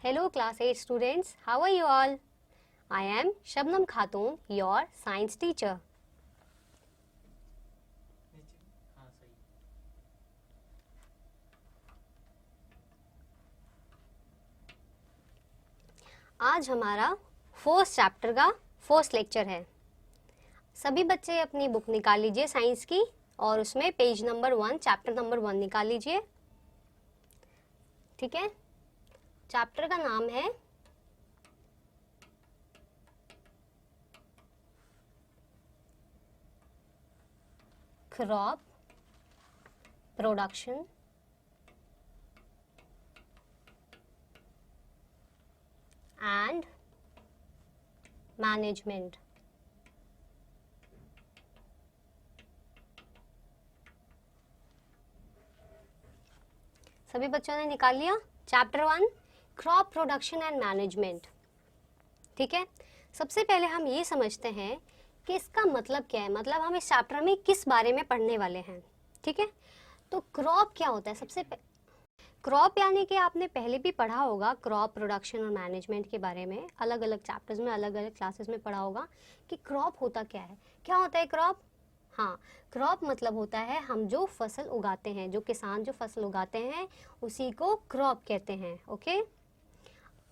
Hello class 8 students, how are you all? I am Shabnam Khatun, your science teacher. आज हमारा first chapter का first lecture है। सभी बच्चे अपनी बुक निकाल लीजिए साइंस की और उसमें पेज नंबर 1 चैप्टर नंबर 1 निकाल लीजिए। ठीक है, चैप्टर का नाम है क्रॉप प्रोडक्शन एंड मैनेजमेंट। सभी बच्चों ने निकाल लिया chapter 1 crop production and management. ठीक है, सबसे पहले हम ये समझते हैं कि इसका मतलब क्या है, मतलब हम इस चैप्टर में किस बारे में पढ़ने वाले हैं। ठीक है, तो क्रॉप क्या होता है? सबसे क्रॉप यानी कि आपने पहले भी पढ़ा होगा क्रॉप प्रोडक्शन और मैनेजमेंट के बारे में, अलग अलग चैप्टर्स में अलग अलग क्लासेस में पढ़ा होगा कि क्रॉप होता क्या है। क्या होता है क्रॉप? हाँ, क्रॉप मतलब होता है हम जो फसल उगाते हैं, जो किसान जो फसल उगाते हैं उसी को क्रॉप कहते हैं। ओके,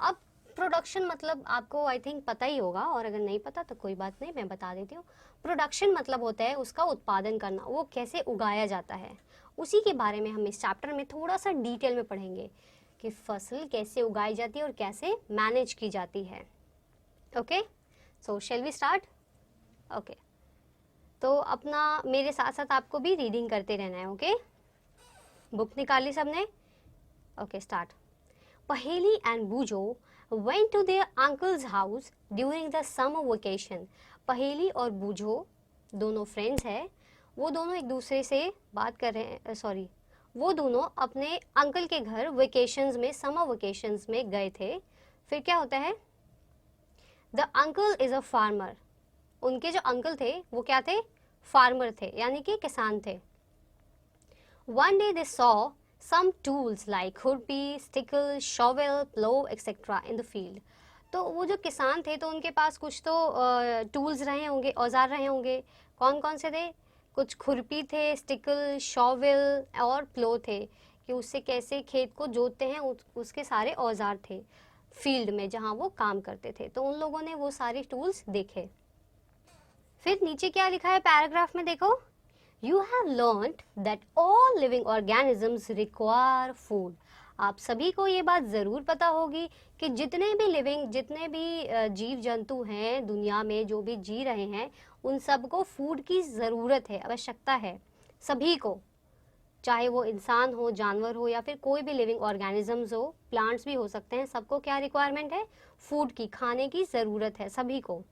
अब प्रोडक्शन मतलब आपको आई थिंक पता ही होगा, और अगर नहीं पता तो कोई बात नहीं, मैं बता देती हूँ। प्रोडक्शन मतलब होता है उसका उत्पादन करना, वो कैसे उगाया जाता है, उसी के बारे में हम इस चैप्टर में थोड़ा सा डिटेल में पढ़ेंगे कि फसल कैसे उगाई जाती है और कैसे मैनेज की जाती है। Okay, so shall we start? Okay, तो अपना मेरे साथ साथ आपको भी रीडिंग करते रहना है। ओके, बुक निकाली सबने? Okay, start. पहेली एंड बूजो went to their uncle's house during the summer vacation. पहेली और बूझो दोनों फ्रेंड्स हैं, वो दोनों एक दूसरे से बात कर रहे हैं, वो दोनों अपने अंकल के घर वेकेशंस में, समर वेकेशंस में गए थे। फिर क्या होता है? The uncle is a farmer. उनके जो अंकल थे वो क्या थे? फार्मर थे, यानी कि किसान थे। One day they saw some tools like खुरपी, stickle, shovel, plow, etc. in the field. तो वो जो किसान थे तो उनके पास कुछ तो टूल्स रहे होंगे, औजार रहे होंगे। कौन कौन से थे? कुछ खुरपी थे, स्टिकल, शॉवेल और प्लो थे, कि उससे कैसे खेत को जोतते हैं, उसके सारे औजार थे फील्ड में जहाँ वो काम करते थे। तो उन लोगों ने वो सारे टूल्स देखे। फिर नीचे क्या लिखा है पैराग्राफ में देखो। You have learned that all living organisms require food. आप सभी को ये बात ज़रूर पता होगी कि जितने भी जीव जंतु हैं दुनिया में, जो भी जी रहे हैं, उन सबको फूड की ज़रूरत है, आवश्यकता है सभी को, चाहे वो इंसान हो, जानवर हो, या फिर कोई भी लिविंग ऑर्गेनिजम्स हो, प्लांट्स भी हो सकते हैं। सबको क्या रिक्वायरमेंट है? फूड की, खाने की ज़रूरत है सभी को।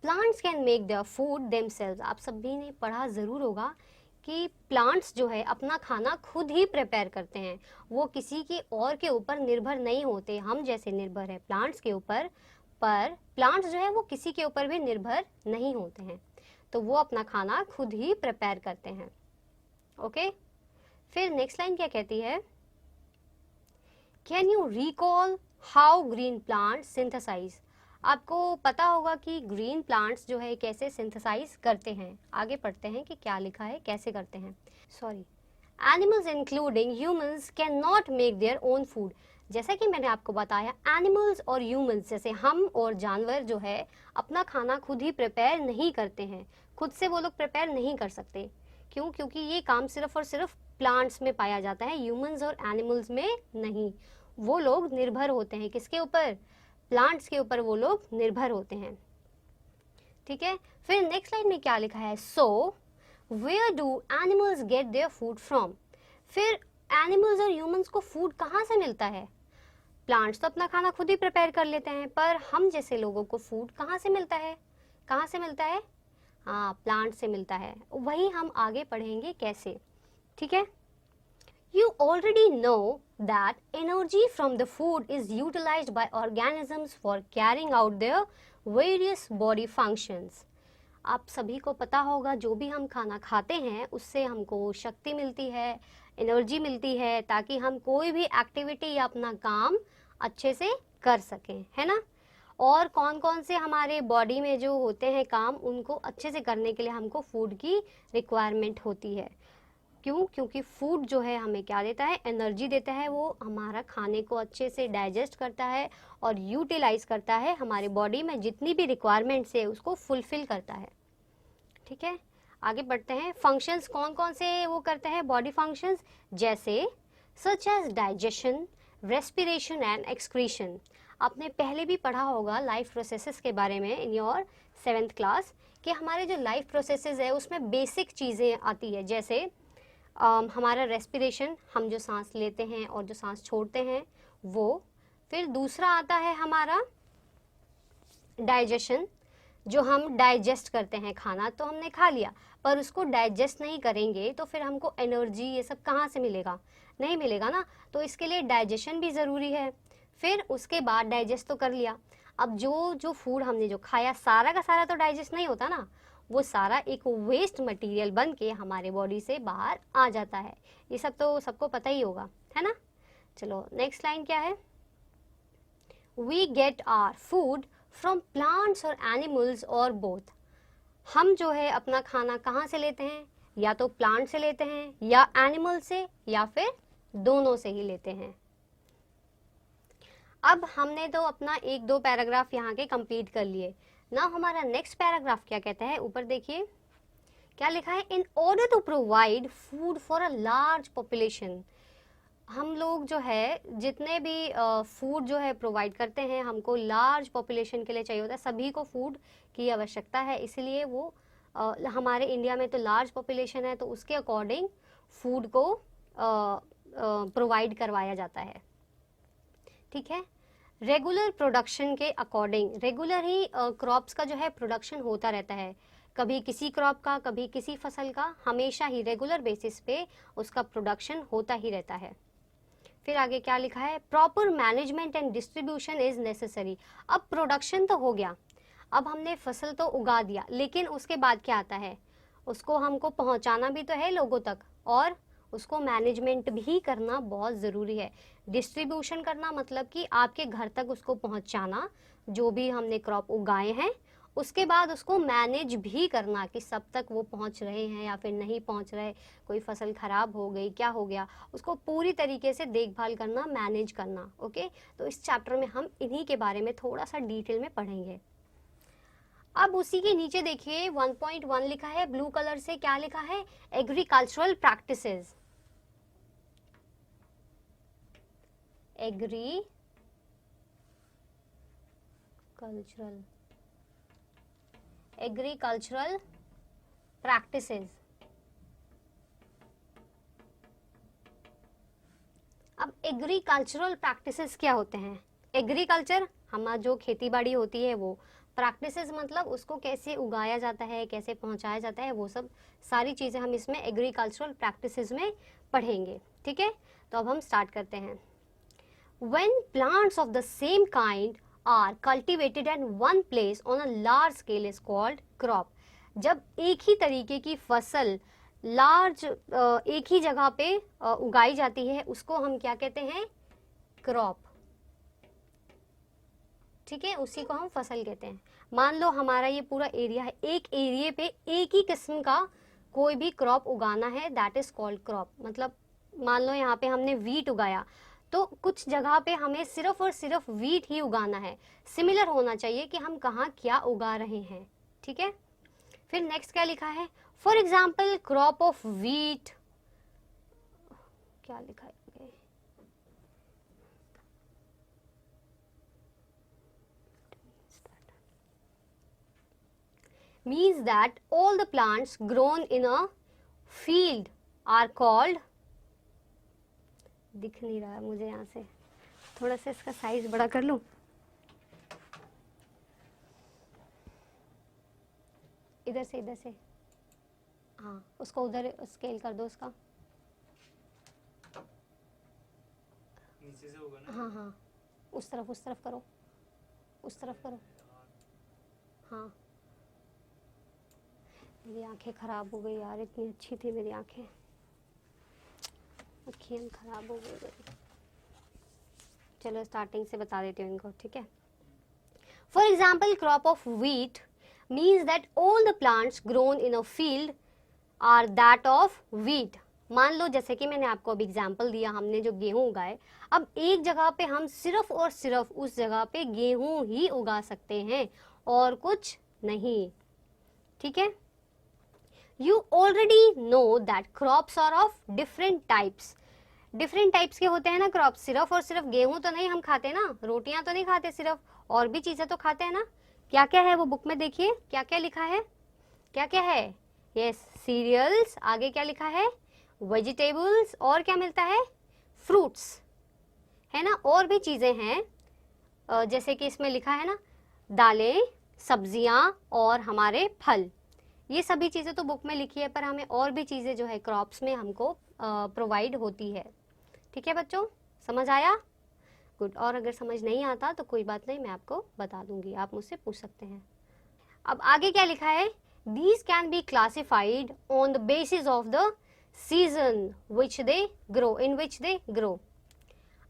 Plants can make their food themselves. आप सभी ने पढ़ा ज़रूर होगा कि प्लांट्स जो है अपना खाना खुद ही प्रिपेयर करते हैं, वो किसी के और के ऊपर निर्भर नहीं होते। हम जैसे निर्भर है प्लांट्स के ऊपर, पर प्लांट्स जो है वो किसी के ऊपर भी निर्भर नहीं होते हैं, तो वो अपना खाना खुद ही प्रिपेयर करते हैं। ओके, फिर नेक्स्ट लाइन क्या कहती है? Can you recall how green plant synthesise. आपको पता होगा कि ग्रीन प्लांट्स जो है कैसे सिंथेसाइज करते हैं। आगे पढ़ते हैं कि क्या लिखा है, कैसे करते हैं। Animals including humans can not make their own food. जैसा कि मैंने आपको बताया, एनिमल्स और ह्यूमंस जैसे हम और जानवर जो है अपना खाना खुद ही प्रिपेयर नहीं करते हैं, खुद से वो लोग प्रिपेयर नहीं कर सकते। क्यों? क्योंकि ये काम सिर्फ और सिर्फ प्लांट्स में पाया जाता है, ह्यूमंस और एनिमल्स में नहीं। वो लोग निर्भर होते हैं किसके ऊपर? प्लांट्स के ऊपर वो लोग निर्भर होते हैं। ठीक है, फिर नेक्स्ट लाइन में क्या लिखा है? So where do animals get their food from. फिर एनिमल्स और ह्यूमंस को फूड कहाँ से मिलता है? प्लांट्स तो अपना खाना खुद ही प्रिपेयर कर लेते हैं, पर हम जैसे लोगों को फूड कहाँ से मिलता है? कहाँ से मिलता है? हाँ, प्लांट से मिलता है। वही हम आगे पढ़ेंगे कैसे। ठीक है, You already know that energy from the food is utilized by organisms for carrying out their various body functions. आप सभी को पता होगा जो भी हम खाना खाते हैं उससे हमको शक्ति मिलती है, एनर्जी मिलती है, ताकि हम कोई भी एक्टिविटी या अपना काम अच्छे से कर सकें, है ना। और कौन कौन से हमारे बॉडी में जो होते हैं काम, उनको अच्छे से करने के लिए हमको फूड की रिक्वायरमेंट होती है। क्यों? क्योंकि फूड जो है हमें क्या देता है, एनर्जी देता है, वो हमारा खाने को अच्छे से डाइजेस्ट करता है और यूटिलाइज करता है, हमारे बॉडी में जितनी भी रिक्वायरमेंट्स है उसको फुलफिल करता है। ठीक है, आगे बढ़ते हैं। फंक्शंस कौन कौन से वो करते हैं, बॉडी फंक्शंस, जैसे such as digestion, respiration and excretion. आपने पहले भी पढ़ा होगा लाइफ प्रोसेसेस के बारे में इन योर 7th क्लास, कि हमारे जो लाइफ प्रोसेसेस है उसमें बेसिक चीज़ें आती है, जैसे हमारा रेस्पिरेशन, हम जो सांस लेते हैं और जो सांस छोड़ते हैं वो। फिर दूसरा आता है हमारा डाइजेशन, जो हम डाइजेस्ट करते हैं खाना, तो हमने खा लिया पर उसको डाइजेस्ट नहीं करेंगे तो फिर हमको एनर्जी ये सब कहाँ से मिलेगा, नहीं मिलेगा ना, तो इसके लिए डाइजेशन भी ज़रूरी है। फिर उसके बाद डाइजेस्ट तो कर लिया, अब जो जो फूड हमने जो खाया सारा का सारा तो डाइजेस्ट नहीं होता ना, वो सारा एक वेस्ट मटेरियल बन के हमारे बॉडी से बाहर आ जाता है। ये सब तो सबको पता ही होगा, है ना। चलो नेक्स्ट लाइन क्या है, we get our food from plants और एनिमल्स और बोथ। हम जो है अपना खाना कहाँ से लेते हैं, या तो प्लांट से लेते हैं या एनिमल से, या फिर दोनों से ही लेते हैं। अब हमने तो अपना 1-2 पैराग्राफ यहाँ के कंप्लीट कर लिए ना। हमारा नेक्स्ट पैराग्राफ क्या कहता है, ऊपर देखिए क्या लिखा है, in order to provide food for a large population. हम लोग जो है जितने भी फूड जो है प्रोवाइड करते हैं, हमको लार्ज पॉपुलेशन के लिए चाहिए होता है, सभी को फूड की आवश्यकता है, इसलिए वो हमारे इंडिया में तो लार्ज पॉपुलेशन है, तो उसके अकॉर्डिंग फूड को प्रोवाइड करवाया जाता है। ठीक है, रेगुलर प्रोडक्शन के अकॉर्डिंग, रेगुलर ही क्रॉप्स का जो है प्रोडक्शन होता रहता है, कभी किसी क्रॉप का कभी किसी फसल का, हमेशा ही रेगुलर बेसिस पे उसका प्रोडक्शन होता ही रहता है। फिर आगे क्या लिखा है, proper management and distribution is necessary. अब प्रोडक्शन तो हो गया, अब हमने फसल तो उगा दिया, लेकिन उसके बाद क्या आता है, उसको हमको पहुंचाना भी तो है लोगों तक, और उसको मैनेजमेंट भी करना बहुत ज़रूरी है। डिस्ट्रीब्यूशन करना मतलब कि आपके घर तक उसको पहुंचाना, जो भी हमने क्रॉप उगाए हैं, उसके बाद उसको मैनेज भी करना कि सब तक वो पहुंच रहे हैं या फिर नहीं पहुंच रहे, कोई फसल खराब हो गई, क्या हो गया, उसको पूरी तरीके से देखभाल करना, मैनेज करना। ओके, तो इस चैप्टर में हम इन्हीं के बारे में थोड़ा सा डिटेल में पढ़ेंगे। अब उसी के नीचे देखिए 1.1 लिखा है, ब्लू कलर से क्या लिखा है, एग्रीकल्चरल प्रैक्टिसेस। Agricultural practices. अब एग्रीकल्चरल प्रैक्टिसेस क्या होते हैं, एग्रीकल्चर हमारा जो खेती बाड़ी होती है वो, प्रैक्टिसेस मतलब उसको कैसे उगाया जाता है, कैसे पहुंचाया जाता है, वो सब सारी चीज़ें हम इसमें एग्रीकल्चरल प्रैक्टिसेस में पढ़ेंगे। ठीक है, तो अब हम स्टार्ट करते हैं। When plants of the same kind are cultivated at one place on a large scale is called crop. जब एक ही तरीके की फसल लार्ज एक ही जगह पे उगाई जाती है, उसको हम क्या कहते हैं, क्रॉप। ठीक है, उसी को हम फसल कहते हैं। मान लो हमारा ये पूरा एरिया है, एक एरिया पे एक ही किस्म का कोई भी क्रॉप उगाना है, दैट इज कॉल्ड क्रॉप। मतलब मान लो यहाँ पे हमने वीट उगाया, तो कुछ जगह पे हमें सिर्फ और सिर्फ वीट ही उगाना है, सिमिलर होना चाहिए कि हम कहाँ क्या उगा रहे हैं। ठीक है, फिर नेक्स्ट क्या लिखा है, for example crop of wheat, क्या लिखा है, means that all the plants grown in a field are called, दिख नहीं रहा है मुझे, यहाँ से थोड़ा सा इसका साइज बड़ा कर लूं, इधर से, हाँ उसको उधर स्केल कर दो उसका, नीचे से होगा ना, हाँ उस तरफ करो, उस तरफ करो, हाँ। मेरी आंखें खराब हो गई यार, इतनी अच्छी थी मेरी आंखें खराब हो गई। चलो स्टार्टिंग से बता देती हूँ इनको, ठीक है। For example crop of wheat means that all the plants grown in a field are that of wheat. मान लो जैसे कि मैंने आपको अभी एग्जाम्पल दिया, हमने जो गेहूं उगाए, अब एक जगह पे हम सिर्फ और सिर्फ उस जगह पे गेहूं ही उगा सकते हैं और कुछ नहीं, ठीक है। You already know that crops are of different types. Different types के होते हैं ना क्रॉप, सिर्फ और सिर्फ गेहूं तो नहीं हम खाते ना, रोटियां तो नहीं खाते सिर्फ, और भी चीजें तो खाते हैं ना। क्या क्या है वो बुक में देखिए, क्या क्या लिखा है, क्या क्या है, यस सीरियल्स, आगे क्या लिखा है, वेजिटेबल्स, और क्या मिलता है, फ्रूट्स, है ना, और भी चीजें हैं जैसे कि इसमें लिखा है ना दालें, सब्जियां और हमारे फल, ये सभी चीजें तो बुक में लिखी है, पर हमें और भी चीजें जो है क्रॉप्स में हमको प्रोवाइड होती है, ठीक है बच्चों, समझ आया, गुड। और अगर समझ नहीं आता तो कोई बात नहीं, मैं आपको बता दूंगी, आप मुझसे पूछ सकते हैं। अब आगे क्या लिखा है, these can be classified on the basis of the season which they grow, in which they grow।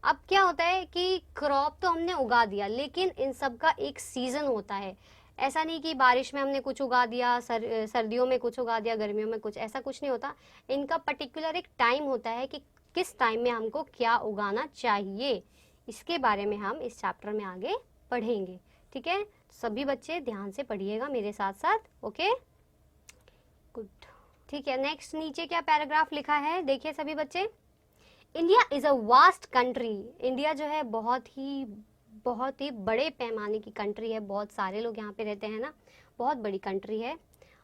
अब क्या होता है कि क्रॉप तो हमने उगा दिया, लेकिन इन सब का एक सीजन होता है। ऐसा नहीं कि बारिश में हमने कुछ उगा दिया, सर्दियों में कुछ उगा दिया, गर्मियों में कुछ, ऐसा कुछ नहीं होता। इनका पर्टिकुलर एक टाइम होता है कि किस टाइम में हमको क्या उगाना चाहिए, इसके बारे में हम इस चैप्टर में आगे पढ़ेंगे, ठीक है। सभी बच्चे ध्यान से पढ़िएगा मेरे साथ साथ, ओके गुड, ठीक है। नेक्स्ट नीचे क्या पैराग्राफ लिखा है, देखिए सभी बच्चे, India is a vast country. India जो है बहुत ही बड़े पैमाने की कंट्री है, बहुत सारे लोग यहाँ पे रहते हैं ना, बहुत बड़ी कंट्री है।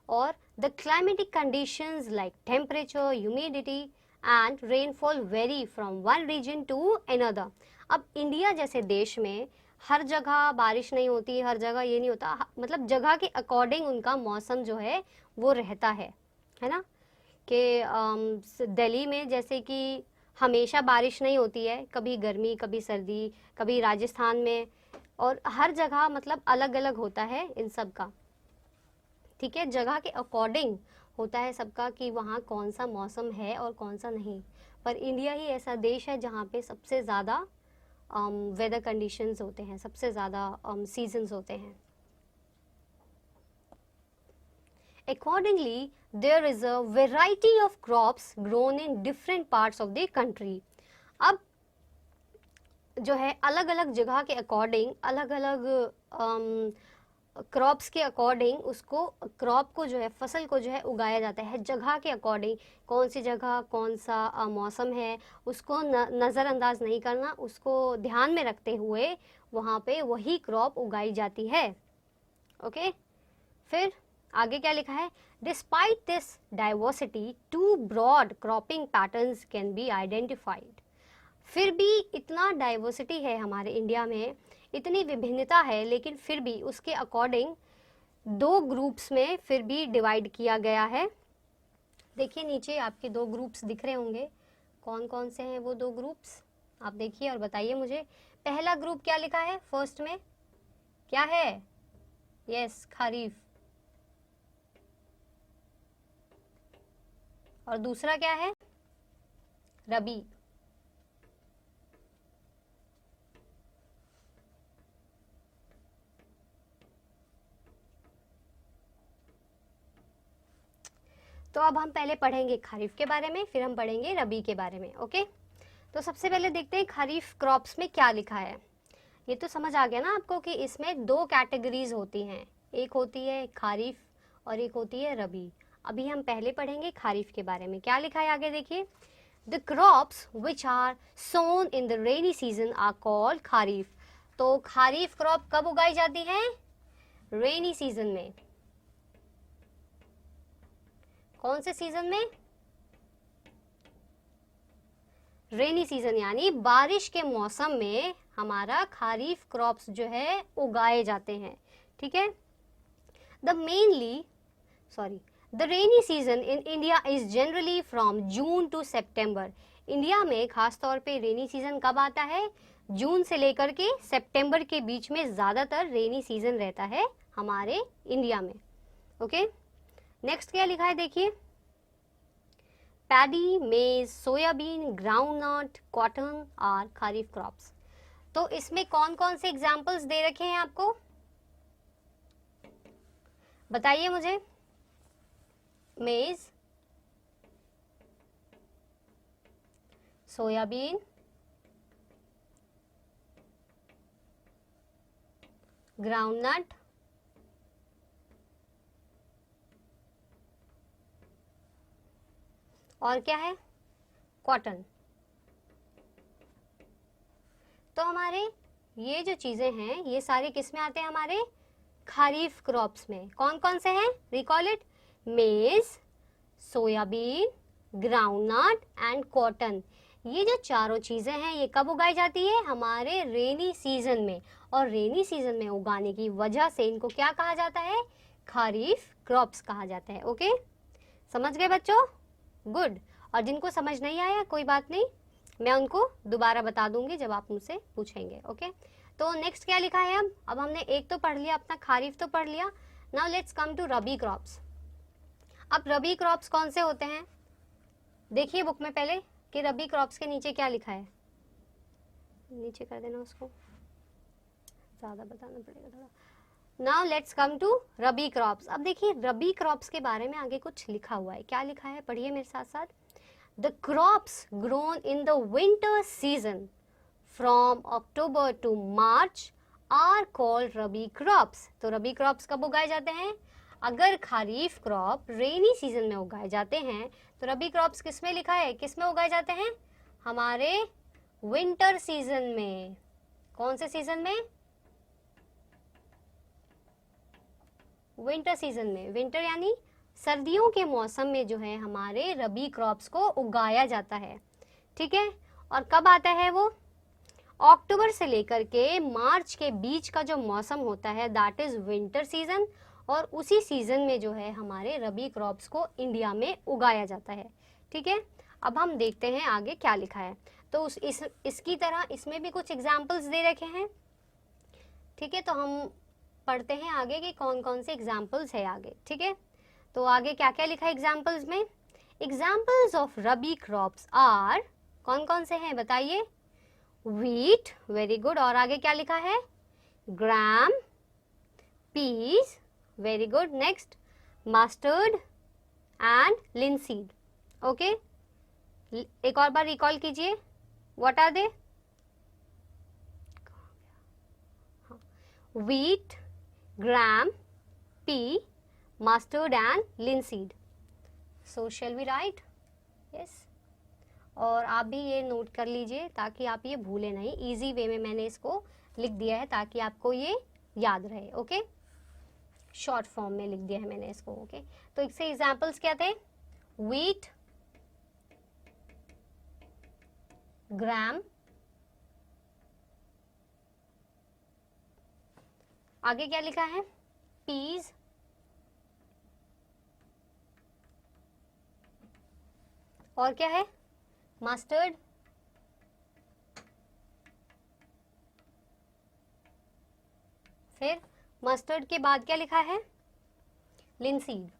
और the climatic conditions like temperature, humidity and rainfall vary from one region to another. अब इंडिया जैसे देश में हर जगह बारिश नहीं होती, हर जगह ये नहीं होता, मतलब जगह के अकॉर्डिंग उनका मौसम जो है वो रहता है ना। कि दिल्ली में जैसे कि हमेशा बारिश नहीं होती है, कभी गर्मी, कभी सर्दी, कभी राजस्थान में, और हर जगह मतलब अलग अलग होता है इन सब का, ठीक है, जगह के अकॉर्डिंग होता है सबका कि वहाँ कौन सा मौसम है और कौन सा नहीं। पर इंडिया ही ऐसा देश है जहाँ पे सबसे ज़्यादा वेदर कंडीशंस होते हैं, सबसे ज़्यादा सीजन्स होते हैं। Accordingly, there is a variety of crops grown in different parts of the country। अब जो है अलग अलग जगह के अकॉर्डिंग, अलग अलग क्रॉप्स के अकॉर्डिंग उसको, क्रॉप को जो है, फसल को जो है उगाया जाता है जगह के अकॉर्डिंग। कौन सी जगह कौन सा मौसम है उसको नज़रअंदाज नहीं करना, उसको ध्यान में रखते हुए वहाँ पे वही क्रॉप उगाई जाती है, ओके। फिर आगे क्या लिखा है, despite this diversity two broad cropping patterns can be identified. फिर भी इतना डाइवर्सिटी है हमारे इंडिया में, इतनी विभिन्नता है, लेकिन फिर भी उसके अकॉर्डिंग दो ग्रुप्स में फिर भी डिवाइड किया गया है। देखिए नीचे आपके दो ग्रुप्स दिख रहे होंगे, कौन कौन से हैं वो दो ग्रुप्स, आप देखिए और बताइए मुझे। पहला ग्रुप क्या लिखा है फर्स्ट में, क्या है, यस खरीफ, और दूसरा क्या है, रबी। तो अब हम पहले पढ़ेंगे खरीफ के बारे में, फिर हम पढ़ेंगे रबी के बारे में, ओके। तो सबसे पहले देखते हैं खरीफ क्रॉप्स में क्या लिखा है। ये तो समझ आ गया ना आपको कि इसमें दो कैटेगरीज होती हैं, एक होती है खरीफ और एक होती है रबी। अभी हम पहले पढ़ेंगे खरीफ के बारे में, क्या लिखा है आगे देखिए, the crops which are sown in the rainy season are called kharif. तो खरीफ क्रॉप कब उगाई जाती है, रेनी सीजन में। कौन से सीजन में, रेनी सीजन, यानी बारिश के मौसम में हमारा खरीफ क्रॉप्स जो है उगाए जाते हैं, ठीक है। The rainy season in India is generally from June to September. India में खास तौर पे रेनी सीजन कब आता है, जून से लेकर के सितंबर के बीच में ज़्यादातर रेनी सीजन रहता है हमारे इंडिया में, ओके। नेक्स्ट क्या लिखा है देखिए, paddy, maize, soybean, groundnut, cotton are kharif crops. तो इसमें कौन कौन से एग्जाम्पल्स दे रखे हैं आपको, बताइए मुझे। मेज, सोयाबीन, ग्राउंडनट, और क्या है, कॉटन। तो हमारे ये जो चीजें हैं ये सारे किस में आते हैं, हमारे खरीफ क्रॉप्स में। कौन कौन से हैं, रिकॉल इट, मेज, सोयाबीन, ग्राउंडनट एंड कॉटन। ये जो चारों चीजें हैं ये कब उगाई जाती है, हमारे रेनी सीजन में। और रेनी सीजन में उगाने की वजह से इनको क्या कहा जाता है, खरीफ क्रॉप्स कहा जाता है। ओके, समझ गए बच्चों, गुड। और जिनको समझ नहीं आया कोई बात नहीं, मैं उनको दोबारा बता दूंगी जब आप मुझसे पूछेंगे। ओके, तो नेक्स्ट क्या लिखा है, अब हमने एक तो पढ़ लिया अपना, खरीफ तो पढ़ लिया। Now let's come to rabi crops. अब रबी क्रॉप्स कौन से होते हैं, देखिए बुक में पहले कि रबी क्रॉप्स के नीचे क्या लिखा है, नीचे कर देना उसको, ज्यादा बताना पड़ेगा थोड़ा। Now let's come to rabi crops. अब देखिए रबी क्रॉप्स के बारे में आगे कुछ लिखा हुआ है, क्या लिखा है पढ़िए मेरे साथ साथ। The crops grown in the winter season from October to March are called rabi crops. तो रबी क्रॉप्स कब उगाए जाते हैं, अगर खरीफ क्रॉप रेनी सीजन में उगाए जाते हैं तो रबी क्रॉप्स किस में लिखा है, किस में उगाए जाते हैं, हमारे विंटर सीजन में। कौन से सीजन में, विंटर सीजन में। विंटर यानी सर्दियों के मौसम में जो है हमारे रबी क्रॉप्स को उगाया जाता है, ठीक है। और कब आता है वो, अक्टूबर से लेकर के मार्च के बीच का जो मौसम होता है दैट इज विंटर सीजन। और उसी सीजन में जो है हमारे रबी क्रॉप्स को इंडिया में उगाया जाता है, ठीक है। अब हम देखते हैं आगे क्या लिखा है। तो इसकी तरह इसमें भी कुछ एग्जाम्पल्स दे रखे हैं, ठीक है। तो हम पढ़ते हैं आगे कि कौन कौन से एग्जाम्पल्स है आगे, ठीक है। तो आगे क्या क्या लिखा है एग्जाम्पल्स में, examples of rabi crops are, कौन कौन से हैं बताइए, व्हीट, वेरी गुड। और आगे क्या लिखा है, gram, peas, very good. Next mustard and linseed. Okay, एक और बार रिकॉल कीजिए, what are they, wheat, gram, pea, mustard and linseed. So shall we write? Yes. और आप भी ये नोट कर लीजिए ताकि आप ये भूले नहीं, इजी वे में मैंने इसको लिख दिया है ताकि आपको ये याद रहे। ओके, शॉर्ट फॉर्म में लिख दिया है मैंने इसको। ओके, तो इससे एग्जाम्पल्स क्या थे, व्हीट, ग्राम, आगे क्या लिखा है, पीज, और क्या है, मस्टर्ड, फिर मस्टर्ड के बाद क्या लिखा है, लिनसीड।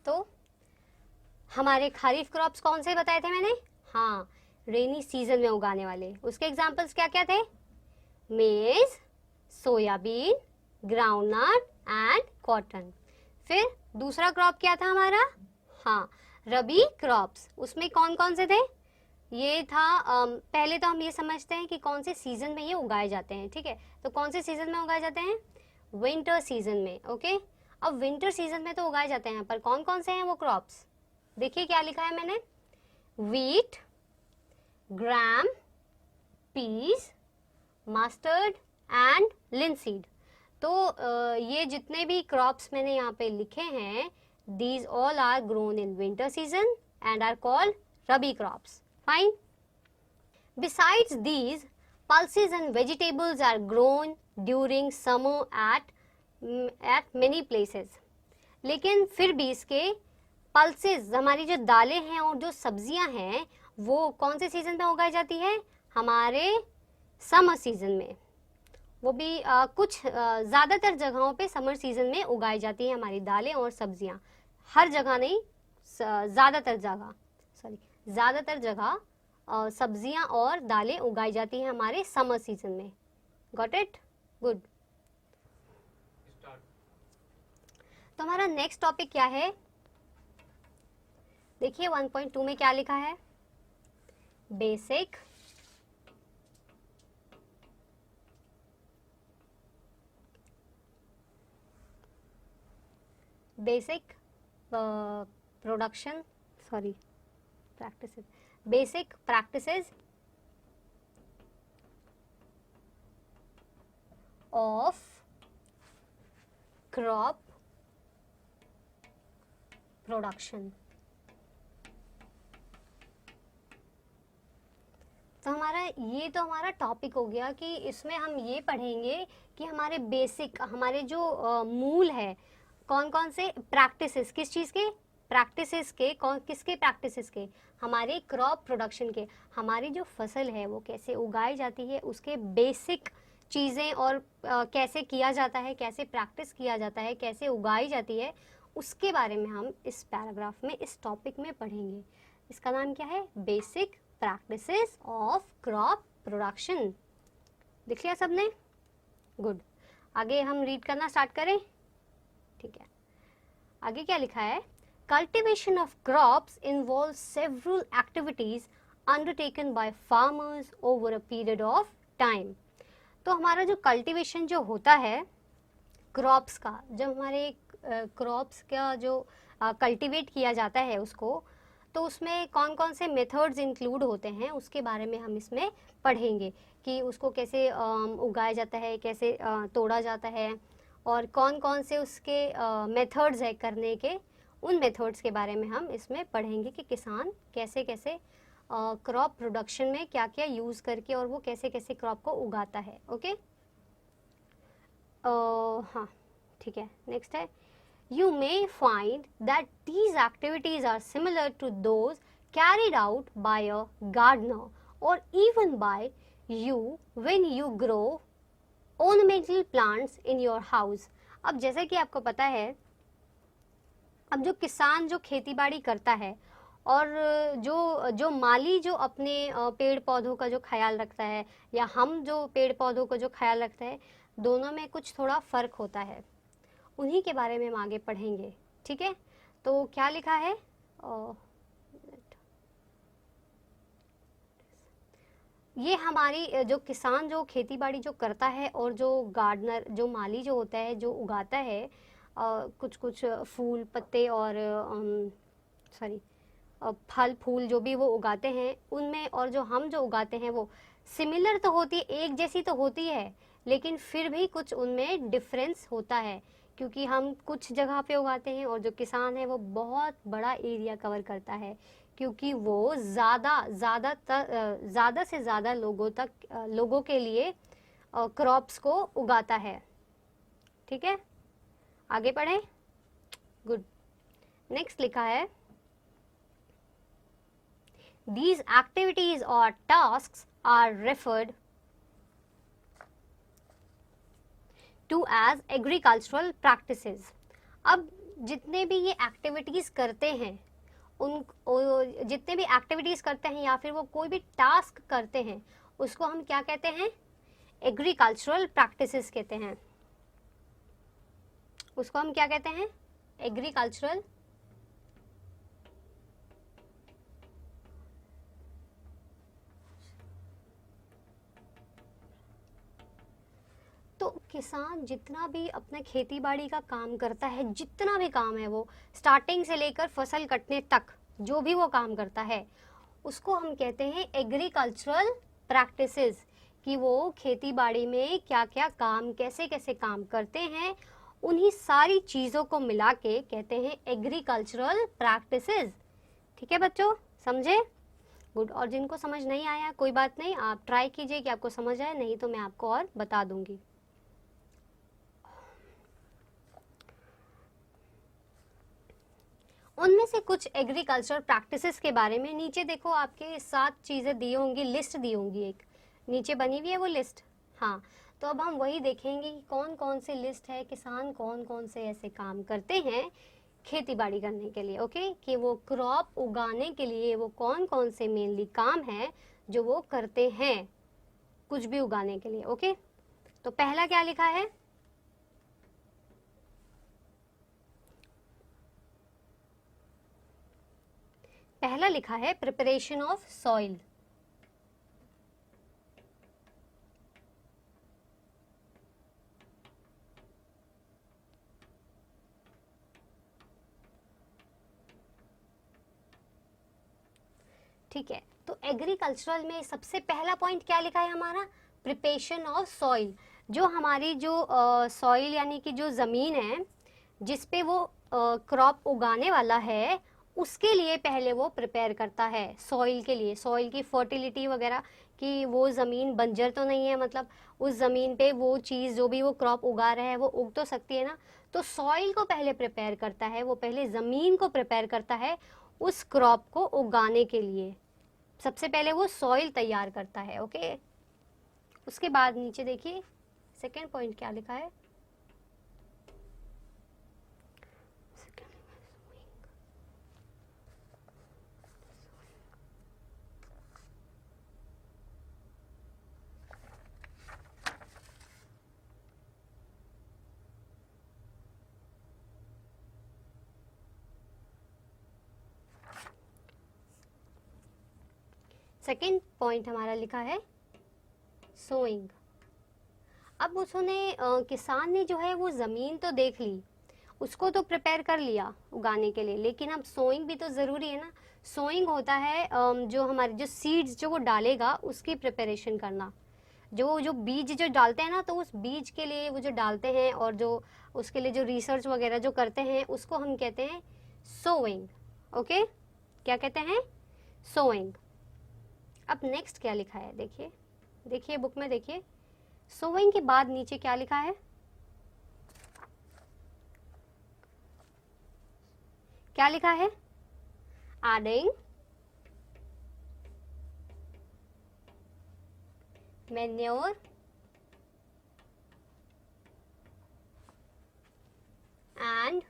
तो हमारे खरीफ क्रॉप्स कौन से बताए थे मैंने, हाँ, रेनी सीजन में उगाने वाले। उसके एग्जाम्पल्स क्या क्या थे, मेज, सोयाबीन, ग्राउंडनट एंड कॉटन। फिर दूसरा क्रॉप क्या था हमारा, हाँ, रबी क्रॉप्स। उसमें कौन कौन से थे, ये था पहले तो हम ये समझते हैं कि कौन से सीजन में ये उगाए जाते हैं, ठीक है। तो कौन से सीजन में उगाए जाते हैं, विंटर सीजन में। ओके, अब विंटर सीजन में तो उगाए जाते हैं, पर कौन कौन से हैं वो क्रॉप्स, देखिए क्या लिखा है मैंने, wheat, gram, peas, mustard and linseed. तो ये जितने भी क्रॉप्स मैंने यहाँ पे लिखे हैं, these all are grown in winter season and are called rabi crops. Fine. Besides these, pulses and vegetables are grown during summer at many places. लेकिन फिर भी इसके पल्सेस, हमारी जो दालें हैं और जो सब्जियां हैं वो कौन से सीजन में उगाई जाती है, हमारे समर सीजन में। वो भी कुछ ज़्यादातर जगहों पे समर सीजन में उगाई जाती है हमारी दालें और सब्जियां। हर जगह नहीं, ज़्यादातर जगह, ज़्यादातर जगह सब्जियां और दालें उगाई जाती हैं हमारे समर सीजन में। Got it? गुड। तो हमारा नेक्स्ट टॉपिक क्या है? देखिए 1.2 में क्या लिखा है? Basic production, sorry practices, basic practices of crop production। तो हमारा टॉपिक हो गया कि इसमें हम ये पढ़ेंगे कि हमारे बेसिक, हमारे जो मूल है, कौन कौन से प्रैक्टिसेस, किस चीज़ के प्रैक्टिसेस के, किसके प्रैक्टिसेस के, हमारे क्रॉप प्रोडक्शन के, हमारी जो फसल है वो कैसे उगाई जाती है, उसके बेसिक चीज़ें और कैसे किया जाता है, कैसे प्रैक्टिस किया जाता है, कैसे उगाई जाती है, उसके बारे में हम इस पैराग्राफ में, इस टॉपिक में पढ़ेंगे। इसका नाम क्या है? Basic practices of crop production. देख लिया सबने? गुड। आगे हम रीड करना स्टार्ट करें? ठीक है। आगे क्या लिखा है? Cultivation of crops involves several activities undertaken by farmers over a period of time। तो हमारा जो कल्टीवेशन जो होता है क्रॉप्स का, जब हमारे क्रॉप्स का जो कल्टीवेट किया जाता है उसको, तो उसमें कौन कौन से मेथड्स इंक्लूड होते हैं उसके बारे में हम इसमें पढ़ेंगे कि उसको कैसे उगाया जाता है, कैसे तोड़ा जाता है, और कौन कौन से उसके मेथड्स है करने के। उन मेथड्स के बारे में हम इसमें पढ़ेंगे कि किसान कैसे कैसे क्रॉप प्रोडक्शन में क्या क्या यूज़ करके और वो कैसे कैसे क्रॉप को उगाता है। ओके, हाँ ठीक है। नेक्स्ट है, you may find that these activities are similar to those carried out by a gardener or even by you when you grow ornamental plants in your house। अब जैसे कि आपको पता है, अब जो किसान जो खेती बाड़ी करता है और जो माली जो अपने पेड़ पौधों का जो ख्याल रखता है, या हम जो पेड़ पौधों का जो ख्याल रखते हैं, दोनों में कुछ थोड़ा फ़र्क होता है। उन्हीं के बारे में हम आगे पढ़ेंगे। ठीक है, तो क्या लिखा है? ये हमारी जो किसान जो खेती बाड़ी जो करता है और जो गार्डनर जो माली जो होता है जो उगाता है कुछ कुछ फूल पत्ते और फल फूल जो भी वो उगाते हैं उनमें, और जो हम जो उगाते हैं वो सिमिलर तो होती है, एक जैसी तो होती है, लेकिन फिर भी कुछ उनमें डिफरेंस होता है, क्योंकि हम कुछ जगह पे उगाते हैं और जो किसान है वो बहुत बड़ा एरिया कवर करता है, क्योंकि वो ज़्यादा से ज़्यादा लोगों के लिए क्रॉप्स को उगाता है। ठीक है, आगे पढ़ें। गुड। नेक्स्ट लिखा है, these activities or tasks are referred to as agricultural practices। अब जितने भी ये एक्टिविटीज़ करते हैं जितने भी एक्टिविटीज़ करते हैं या फिर वो कोई भी टास्क करते हैं उसको हम क्या कहते हैं? एग्रीकल्चरल प्रैक्टिसेस कहते हैं। उसको हम क्या कहते हैं? एग्रीकल्चरल तो किसान जितना भी अपना खेती बाड़ी का काम करता है, जितना भी काम है वो स्टार्टिंग से लेकर फसल कटने तक जो भी वो काम करता है उसको हम कहते हैं एग्रीकल्चरल प्रैक्टिसेस, कि वो खेती बाड़ी में क्या क्या काम कैसे कैसे काम करते हैं, उन्हीं सारी चीज़ों को मिला के कहते हैं एग्रीकल्चरल प्रैक्टिसेस। ठीक है बच्चों, समझे? गुड। और जिनको समझ नहीं आया कोई बात नहीं, आप ट्राई कीजिए कि आपको समझ आए, नहीं तो मैं आपको और बता दूंगी। उनमें से कुछ एग्रीकल्चर प्रैक्टिसेस के बारे में नीचे देखो, आपके 7 चीज़ें दी होंगी, लिस्ट दी होंगी, एक नीचे बनी हुई है वो लिस्ट। हाँ, तो अब हम वही देखेंगे कि कौन कौन से लिस्ट है, किसान कौन कौन से ऐसे काम करते हैं खेती बाड़ी करने के लिए, ओके, कि वो क्रॉप उगाने के लिए वो कौन कौन से मेनली काम है जो वो करते हैं कुछ भी उगाने के लिए, ओके। तो पहला क्या लिखा है, पहला लिखा है प्रिपरेशन ऑफ सॉइल। ठीक है, तो एग्रीकल्चरल में सबसे पहला पॉइंट क्या लिखा है हमारा, प्रिपरेशन ऑफ सॉइल। जो हमारी जो सॉइल यानी कि जो ज़मीन है जिस पे वो क्रॉप उगाने वाला है, उसके लिए पहले वो प्रिपेयर करता है सॉइल के लिए, सॉइल की फर्टिलिटी वगैरह, कि वो ज़मीन बंजर तो नहीं है, मतलब उस ज़मीन पे वो चीज़ जो भी वो क्रॉप उगा रहा है वो उग तो सकती है ना। तो सॉइल को पहले प्रिपेयर करता है, वो पहले ज़मीन को प्रिपेयर करता है उस क्रॉप को उगाने के लिए। सबसे पहले वो सॉइल तैयार करता है, ओके। उसके बाद नीचे देखिए सेकेंड पॉइंट क्या लिखा है, सेकेंड पॉइंट हमारा लिखा है सोइंग। अब उसने किसान ने जो है वो ज़मीन तो देख ली, उसको तो प्रिपेयर कर लिया उगाने के लिए, लेकिन अब सोइंग भी तो ज़रूरी है ना। सोइंग होता है जो हमारे जो सीड्स जो वो डालेगा उसकी प्रिपरेशन करना, जो जो बीज जो डालते हैं ना, तो उस बीज के लिए वो जो डालते हैं और जो उसके लिए जो रिसर्च वगैरह जो करते हैं उसको हम कहते हैं सोइंग, ओके। क्या कहते हैं, सोइंग। अब नेक्स्ट क्या लिखा है, देखिए देखिए बुक में देखिए, सोइंग के बाद नीचे क्या लिखा है, क्या लिखा है, एडिंग मैन्योर एंड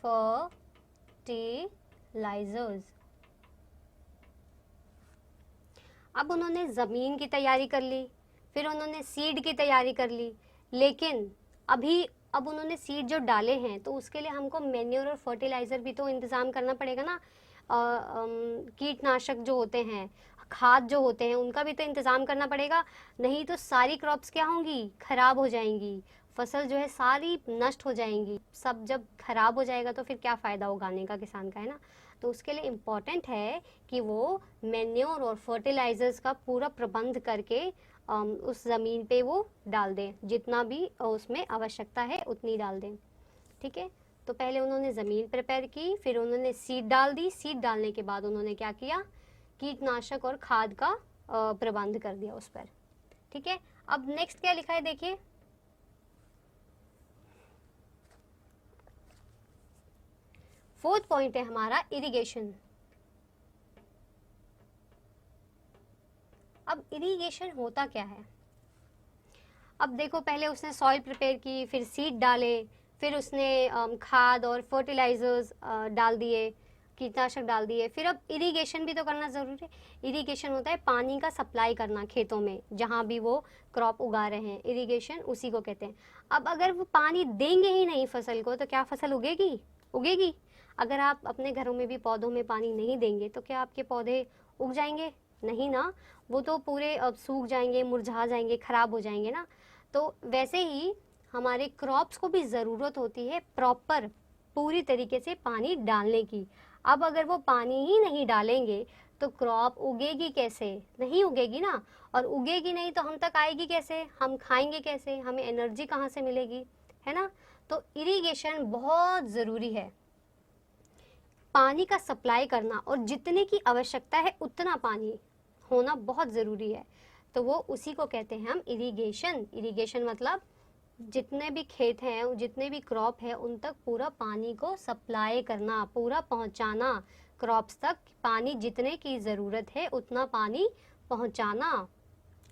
फर्टिलाइजर्स। अब उन्होंने ज़मीन की तैयारी कर ली, फिर उन्होंने सीड की तैयारी कर ली, लेकिन अब उन्होंने सीड जो डाले हैं तो उसके लिए हमको मैन्योर और फर्टिलाइज़र भी तो इंतज़ाम करना पड़ेगा ना। कीटनाशक जो होते हैं, खाद जो होते हैं, उनका भी तो इंतज़ाम करना पड़ेगा, नहीं तो सारी क्रॉप्स क्या होंगी, खराब हो जाएंगी, फसल जो है सारी नष्ट हो जाएंगी। सब जब खराब हो जाएगा तो फिर क्या फ़ायदा उगाने का किसान का, है ना। तो उसके लिए इम्पॉर्टेंट है कि वो मैन्योर और फर्टिलाइजर्स का पूरा प्रबंध करके उस ज़मीन पे वो डाल दें, जितना भी उसमें आवश्यकता है उतनी डाल दें, ठीक है। तो पहले उन्होंने ज़मीन प्रिपेयर की, फिर उन्होंने सीड डाल दी, सीड डालने के बाद उन्होंने क्या किया, कीटनाशक और खाद का प्रबंध कर दिया उस पर, ठीक है। अब नेक्स्ट क्या लिखा है देखिए, फोर्थ पॉइंट है हमारा इरिगेशन। अब इरिगेशन होता क्या है, अब देखो पहले उसने सॉइल प्रिपेयर की, फिर सीड डाले, फिर उसने खाद और फर्टिलाइजर्स डाल दिए, कीटनाशक डाल दिए, फिर अब इरिगेशन भी तो करना ज़रूरी है। इरिगेशन होता है पानी का सप्लाई करना खेतों में जहाँ भी वो क्रॉप उगा रहे हैं, इरिगेशन उसी को कहते हैं। अब अगर वो पानी देंगे ही नहीं फसल को तो क्या फसल उगेगी, उगेगी। अगर आप अपने घरों में भी पौधों में पानी नहीं देंगे तो क्या आपके पौधे उग जाएंगे, नहीं ना, वो तो पूरे अब सूख जाएंगे, मुरझा जाएंगे, खराब हो जाएंगे ना। तो वैसे ही हमारे क्रॉप्स को भी ज़रूरत होती है प्रॉपर पूरी तरीके से पानी डालने की। अब अगर वो पानी ही नहीं डालेंगे तो क्रॉप उगेगी कैसे, नहीं उगेगी ना, और उगेगी नहीं तो हम तक आएगी कैसे, हम खाएंगे कैसे, हमें एनर्जी कहाँ से मिलेगी, है ना। तो इरिगेशन बहुत ज़रूरी है, पानी का सप्लाई करना और जितने की आवश्यकता है उतना पानी होना बहुत ज़रूरी है। तो वो उसी को कहते हैं हम इरिगेशन। इरिगेशन मतलब जितने भी खेत हैं, जितने भी क्रॉप है, उन तक पूरा पानी को सप्लाई करना, पूरा पहुंचाना, क्रॉप्स तक पानी जितने की ज़रूरत है उतना पानी पहुंचाना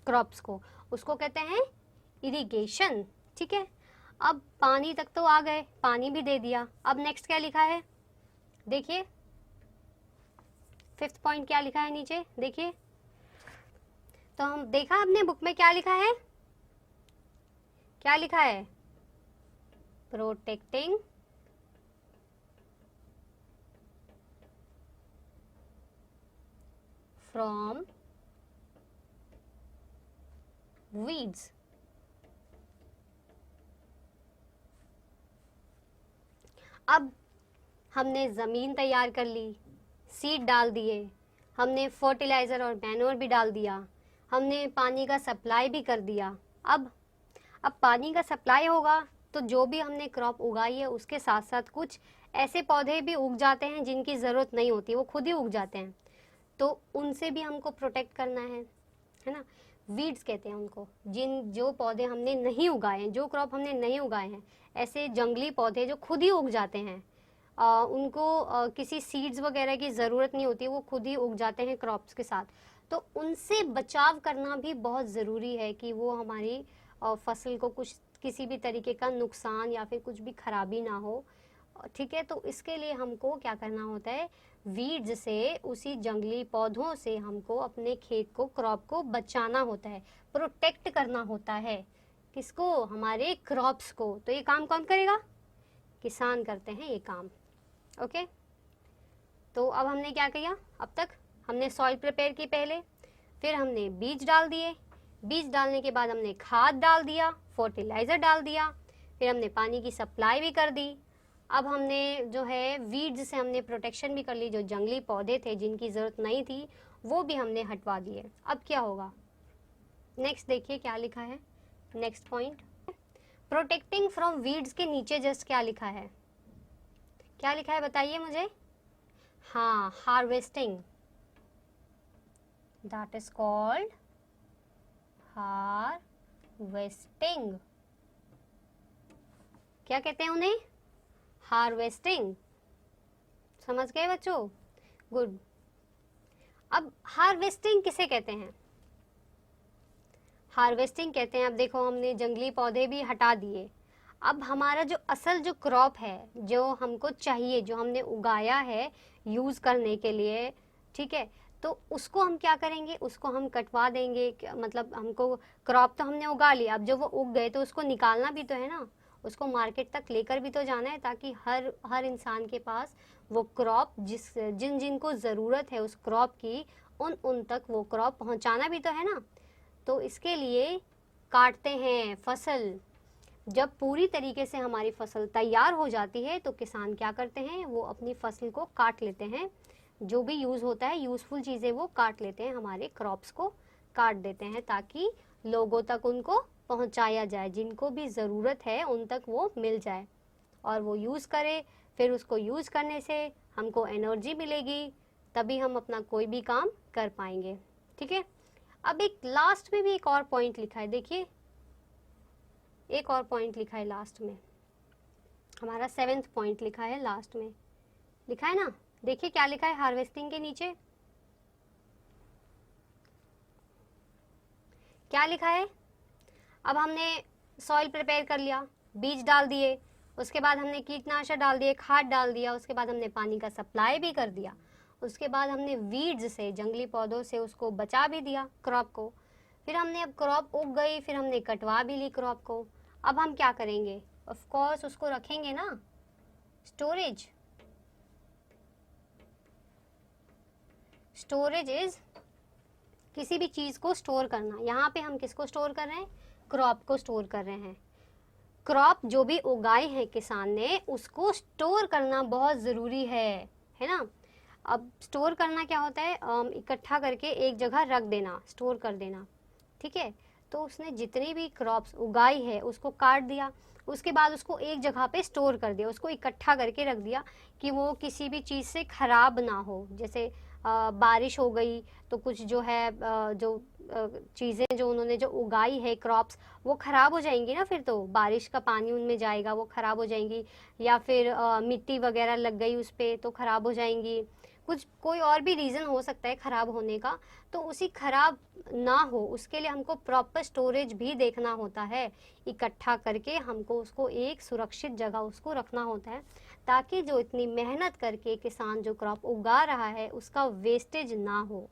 क्रॉप्स को, उसको कहते हैं इरिगेशन, ठीक है। अब पानी तक तो आ गए, पानी भी दे दिया। अब नेक्स्ट क्या लिखा है, देखिए 5th पॉइंट क्या लिखा है नीचे, देखिए। तो हम देखा आपने बुक में क्या लिखा है, क्या लिखा है, प्रोटेक्टिंग फ्रॉम वीड्स। अब हमने ज़मीन तैयार कर ली, सीड डाल दिए, हमने फर्टिलाइज़र और मैन्योर भी डाल दिया, हमने पानी का सप्लाई भी कर दिया। अब पानी का सप्लाई होगा तो जो भी हमने क्रॉप उगाई है उसके साथ साथ कुछ ऐसे पौधे भी उग जाते हैं जिनकी ज़रूरत नहीं होती, वो खुद ही उग जाते हैं, तो उनसे भी हमको प्रोटेक्ट करना है ना। वीड्स कहते हैं उनको, जो पौधे हमने नहीं उगाए हैं, जो क्रॉप हमने नहीं उगाए हैं, ऐसे जंगली पौधे जो खुद ही उग जाते हैं, उनको किसी सीड्स वगैरह की ज़रूरत नहीं होती, वो खुद ही उग जाते हैं क्रॉप्स के साथ। तो उनसे बचाव करना भी बहुत ज़रूरी है कि वो हमारी फसल को कुछ किसी भी तरीके का नुकसान या फिर कुछ भी खराबी ना हो, ठीक है। तो इसके लिए हमको क्या करना होता है, वीड्स से, उसी जंगली पौधों से हमको अपने खेत को, क्रॉप को बचाना होता है, प्रोटेक्ट करना होता है। किसको, हमारे क्रॉप्स को। तो ये काम कौन करेगा, किसान करते हैं ये काम, ओके। तो अब हमने क्या किया, अब तक हमने सॉइल प्रिपेयर की पहले, फिर हमने बीज डाल दिए, बीज डालने के बाद हमने खाद डाल दिया, फर्टिलाइज़र डाल दिया, फिर हमने पानी की सप्लाई भी कर दी। अब हमने जो है वीड्स से हमने प्रोटेक्शन भी कर ली, जो जंगली पौधे थे जिनकी ज़रूरत नहीं थी वो भी हमने हटवा दिए। अब क्या होगा, नेक्स्ट देखिए क्या लिखा है, next point, protecting from weeds के नीचे जस्ट क्या लिखा है, क्या लिखा है बताइए मुझे। हाँ, harvesting, that is called harvesting. क्या कहते हैं उन्हें, हार्वेस्टिंग। समझ गए बच्चों, गुड। अब हार्वेस्टिंग किसे कहते हैं, हार्वेस्टिंग कहते हैं, अब देखो हमने जंगली पौधे भी हटा दिए, अब हमारा जो असल जो क्रॉप है, जो हमको चाहिए, जो हमने उगाया है यूज़ करने के लिए, ठीक है, तो उसको हम क्या करेंगे, उसको हम कटवा देंगे। मतलब हमको क्रॉप तो हमने उगा लिया, अब जो वो उग गए तो उसको निकालना भी तो है ना, उसको मार्केट तक लेकर भी तो जाना है, ताकि हर इंसान के पास वो क्रॉप, जिन जिनको ज़रूरत है उस क्रॉप की, उन तक वो क्रॉप पहुंचाना भी तो है ना। तो इसके लिए काटते हैं फसल। जब पूरी तरीके से हमारी फसल तैयार हो जाती है तो किसान क्या करते हैं, वो अपनी फसल को काट लेते हैं, जो भी यूज़ होता है, यूज़फुल चीज़ें वो काट लेते हैं, हमारे क्रॉप्स को काट देते हैं, ताकि लोगों तक उनको पहुंचाया जाए, जिनको भी ज़रूरत है उन तक वो मिल जाए और वो यूज़ करे। फिर उसको यूज़ करने से हमको एनर्जी मिलेगी, तभी हम अपना कोई भी काम कर पाएंगे, ठीक है। अब एक लास्ट में भी एक और पॉइंट लिखा है, देखिए एक और पॉइंट लिखा है लास्ट में, हमारा 7th पॉइंट लिखा है, लास्ट में लिखा है ना, देखिए क्या लिखा है हार्वेस्टिंग के नीचे, क्या लिखा है। अब हमने सॉइल प्रिपेयर कर लिया, बीज डाल दिए, उसके बाद हमने कीटनाशक डाल दिए, खाद डाल दिया, उसके बाद हमने पानी का सप्लाई भी कर दिया, उसके बाद हमने वीड्स से, जंगली पौधों से उसको बचा भी दिया क्रॉप को। फिर हमने, अब क्रॉप उग गई, फिर हमने कटवा भी ली क्रॉप को। अब हम क्या करेंगे, ऑफ कोर्स उसको रखेंगे ना, स्टोरेज। स्टोरेज इज किसी भी चीज़ को स्टोर करना। यहाँ पे हम किसको स्टोर कर रहे हैं, क्रॉप को स्टोर कर रहे हैं। क्रॉप जो भी उगाई है किसान ने, उसको स्टोर करना बहुत ज़रूरी है ना। अब स्टोर करना क्या होता है, इकट्ठा करके एक जगह रख देना, स्टोर कर देना, ठीक है। तो उसने जितनी भी क्रॉप्स उगाई है उसको काट दिया, उसके बाद उसको एक जगह पे स्टोर कर दिया, उसको इकट्ठा करके रख दिया कि वो किसी भी चीज़ से ख़राब ना हो। जैसे बारिश हो गई तो कुछ जो है, जो चीज़ें जो उन्होंने जो उगाई है क्रॉप्स, वो ख़राब हो जाएंगी ना, फिर तो बारिश का पानी उनमें जाएगा, वो ख़राब हो जाएंगी, या फिर मिट्टी वगैरह लग गई उस पर तो ख़राब हो जाएंगी। कुछ कोई और भी रीज़न हो सकता है ख़राब होने का, तो उसी ख़राब ना हो उसके लिए हमको प्रॉपर स्टोरेज भी देखना होता है, इकट्ठा करके हमको उसको एक सुरक्षित जगह उसको रखना होता है, ताकि जो इतनी मेहनत करके किसान जो क्रॉप उगा रहा है उसका वेस्टेज ना हो।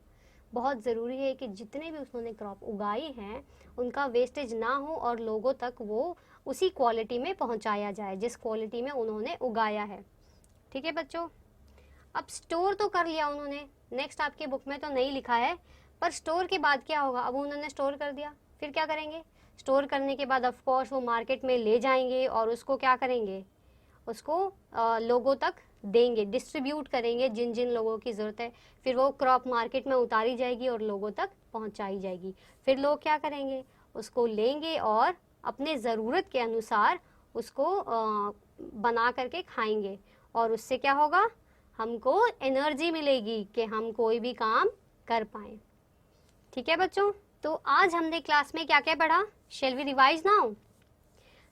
बहुत ज़रूरी है कि जितने भी उन्होंने क्रॉप उगाई हैं उनका वेस्टेज ना हो और लोगों तक वो उसी क्वालिटी में पहुंचाया जाए जिस क्वालिटी में उन्होंने उगाया है। ठीक है बच्चों, अब स्टोर तो कर लिया उन्होंने, नेक्स्ट आपके बुक में तो नहीं लिखा है, पर स्टोर के बाद क्या होगा? अब उन्होंने स्टोर कर दिया, फिर क्या करेंगे? स्टोर करने के बाद ऑफ कोर्स वो मार्केट में ले जाएंगे और उसको क्या करेंगे? उसको लोगों तक देंगे, डिस्ट्रीब्यूट करेंगे जिन जिन लोगों की ज़रूरत है। फिर वो क्रॉप मार्केट में उतारी जाएगी और लोगों तक पहुंचाई जाएगी। फिर लोग क्या करेंगे? उसको लेंगे और अपने ज़रूरत के अनुसार उसको बना करके खाएंगे, और उससे क्या होगा? हमको एनर्जी मिलेगी कि हम कोई भी काम कर पाएँ। ठीक है बच्चों, तो आज हमने क्लास में क्या क्या पढ़ा? Shall we revise now?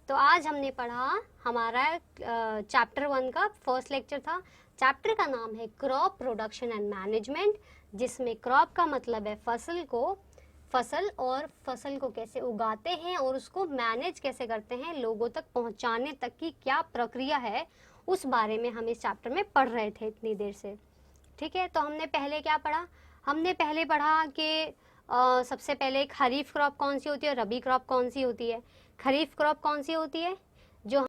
तो आज हमने पढ़ा, हमारा चैप्टर 1 का फर्स्ट लेक्चर था। चैप्टर का नाम है क्रॉप प्रोडक्शन एंड मैनेजमेंट, जिसमें क्रॉप का मतलब है फसल और फसल को कैसे उगाते हैं और उसको मैनेज कैसे करते हैं, लोगों तक पहुंचाने तक की क्या प्रक्रिया है, उस बारे में हम इस चैप्टर में पढ़ रहे थे इतनी देर से। ठीक है, तो हमने पहले क्या पढ़ा? हमने पहले पढ़ा कि सबसे पहले खरीफ क्रॉप कौन सी होती है और रबी क्रॉप कौन सी होती है। खरीफ क्रॉप कौन सी होती है? जो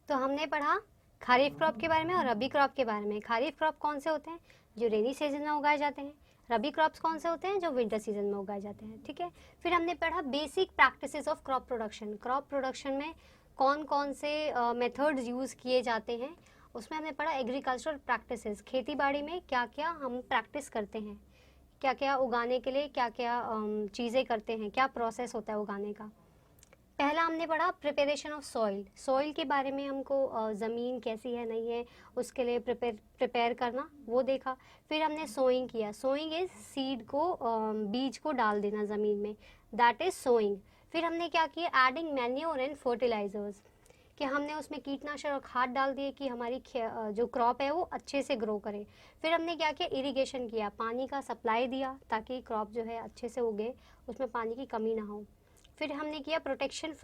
तो हमने पढ़ा खरीफ क्रॉप के बारे में और रबी क्रॉप के बारे में। खरीफ क्रॉप कौन से होते हैं? जो रेनी सीजन में उगाए जाते हैं। रबी क्रॉप्स कौन से होते हैं? जो विंटर सीजन में उगाए जाते हैं। ठीक है, फिर हमने पढ़ा basic practices of crop production. Crop production में कौन कौन से मेथड्स यूज़ किए जाते हैं, उसमें हमने पढ़ा एग्रीकल्चरल प्रैक्टिसेस, खेती बाड़ी में क्या क्या हम प्रैक्टिस करते हैं, क्या क्या उगाने के लिए क्या क्या चीज़ें करते हैं, क्या प्रोसेस होता है उगाने का। पहला हमने पढ़ा प्रिपरेशन ऑफ सॉइल। सॉइल के बारे में हमको ज़मीन कैसी है नहीं है उसके लिए प्रिपेयर करना, वो देखा। फिर हमने सोइंग किया। सोइंग इज सीड को बीज को डाल देना ज़मीन में, दैट इज़ सोइंग। फिर हमने क्या किया? एडिंग मैन्योर एंड फर्टिलाइजर्स, कि हमने उसमें कीटनाशक और खाद डाल दिए कि हमारी जो क्रॉप है वो अच्छे से ग्रो करे। फिर हमने क्या किया? इरिगेशन किया, पानी का सप्लाई दिया ताकि क्रॉप जो है अच्छे से उगे, उसमें पानी की कमी ना हो। फिर हमने किया protecting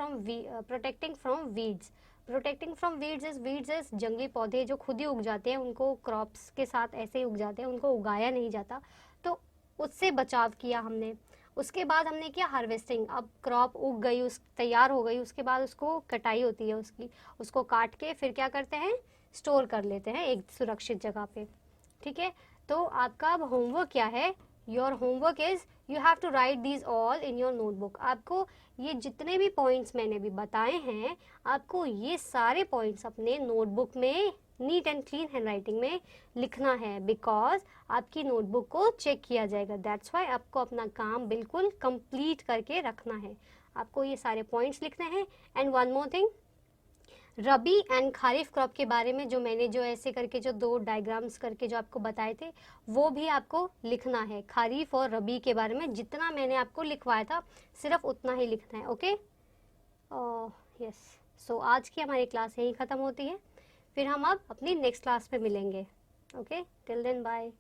from weeds. Protecting from weeds is जंगली पौधे जो खुद ही उग जाते हैं, उनको क्रॉप्स के साथ ऐसे ही उग जाते हैं, उनको उगाया नहीं जाता, तो उससे बचाव किया हमने। उसके बाद हमने किया हार्वेस्टिंग। अब क्रॉप उग गई, तैयार हो गई, उसके बाद उसको कटाई होती है उसको काट के फिर क्या करते हैं? स्टोर कर लेते हैं एक सुरक्षित जगह पे। ठीक है, तो आपका अब होमवर्क क्या है? Your homework is you have to write these all in your notebook. आपको ये जितने भी पॉइंट्स मैंने भी बताए हैं, आपको ये सारे पॉइंट्स अपने नोटबुक में नीट एंड क्लीन हैंडराइटिंग में लिखना है, बिकॉज आपकी नोटबुक को चेक किया जाएगा। दैट्स वाई आपको अपना काम बिल्कुल कंप्लीट करके रखना है। आपको ये सारे पॉइंट्स लिखने हैं। And one more thing, rabi and kharif crop के बारे में जो मैंने जो ऐसे करके जो 2 डायग्राम्स करके जो आपको बताए थे, वो भी आपको लिखना है। खारिफ और रबी के बारे में जितना मैंने आपको लिखवाया था सिर्फ उतना ही लिखना है। Okay, yes. सो आज की हमारी क्लास यहीं ख़त्म होती है, फिर हम अब अपनी नेक्स्ट क्लास में मिलेंगे। Okay, till then bye.